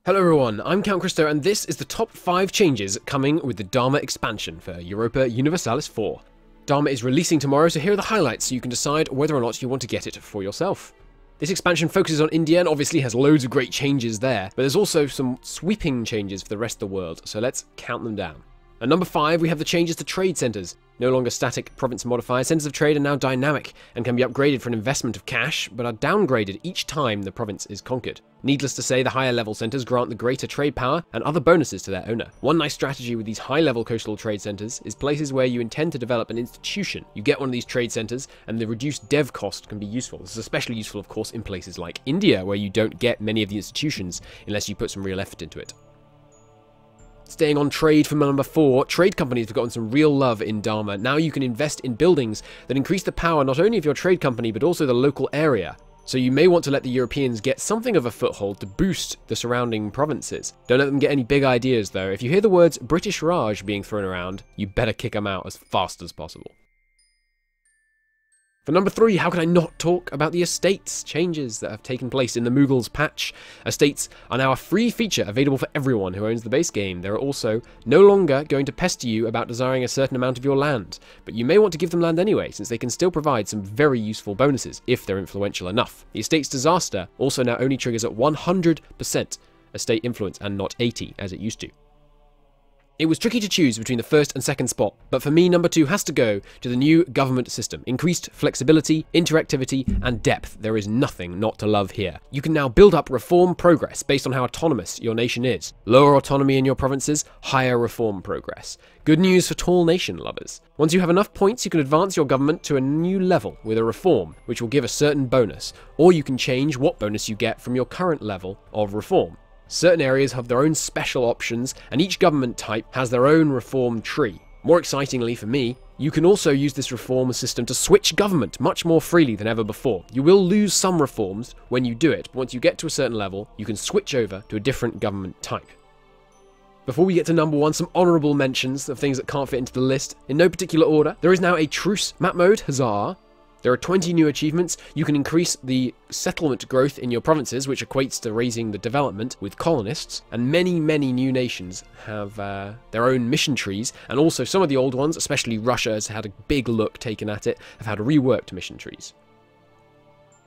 Hello everyone, I'm Count Christo and this is the top 5 changes coming with the Dharma expansion for Europa Universalis 4. Dharma is releasing tomorrow, so here are the highlights so you can decide whether or not you want to get it for yourself. This expansion focuses on India and obviously has loads of great changes there, but there's also some sweeping changes for the rest of the world, so let's count them down. At number 5, we have the changes to trade centres. No longer static province modifiers, centres of trade are now dynamic and can be upgraded for an investment of cash, but are downgraded each time the province is conquered. Needless to say, the higher level centres grant the greater trade power and other bonuses to their owner. One nice strategy with these high level coastal trade centres is places where you intend to develop an institution. You get one of these trade centres and the reduced dev cost can be useful. This is especially useful of course in places like India, where you don't get many of the institutions unless you put some real effort into it. Staying on trade for number 4, trade companies have gotten some real love in Dharma. Now you can invest in buildings that increase the power not only of your trade company but also the local area. So you may want to let the Europeans get something of a foothold to boost the surrounding provinces. Don't let them get any big ideas though. If you hear the words British Raj being thrown around, you better kick them out as fast as possible. For number 3, how can I not talk about the estates changes that have taken place in the Mughals patch? Estates are now a free feature available for everyone who owns the base game. They're also no longer going to pester you about desiring a certain amount of your land, but you may want to give them land anyway, since they can still provide some very useful bonuses if they're influential enough. The estate's disaster also now only triggers at 100% estate influence and not 80 as it used to. It was tricky to choose between the first and second spot, but for me number 2 has to go to the new government system. Increased flexibility, interactivity, and depth. There is nothing not to love here. You can now build up reform progress based on how autonomous your nation is. Lower autonomy in your provinces, higher reform progress. Good news for tall nation lovers. Once you have enough points, you can advance your government to a new level with a reform, which will give a certain bonus, or you can change what bonus you get from your current level of reform. Certain areas have their own special options, and each government type has their own reform tree. More excitingly for me, you can also use this reform system to switch government much more freely than ever before. You will lose some reforms when you do it, but once you get to a certain level, you can switch over to a different government type. Before we get to number 1, some honourable mentions of things that can't fit into the list. In no particular order, there is now a truce map mode, huzzah! There are 20 new achievements. You can increase the settlement growth in your provinces, which equates to raising the development with colonists. And many new nations have their own mission trees. And also some of the old ones, especially Russia, has had a big look taken at it, have had reworked mission trees.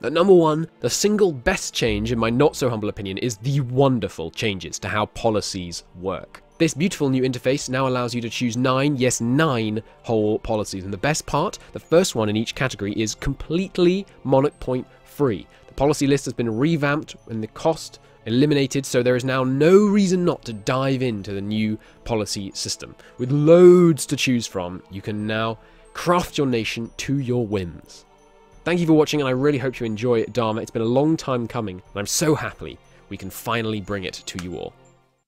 At number 1, the single best change, in my not so humble opinion, is the wonderful changes to how policies work. This beautiful new interface now allows you to choose 9, yes 9, whole policies. And the best part, the first one in each category is completely Monarch point free. The policy list has been revamped and the cost eliminated, so there is now no reason not to dive into the new policy system. With loads to choose from, you can now craft your nation to your whims. Thank you for watching, and I really hope you enjoy Dharma. It's been a long time coming, and I'm so happy we can finally bring it to you all.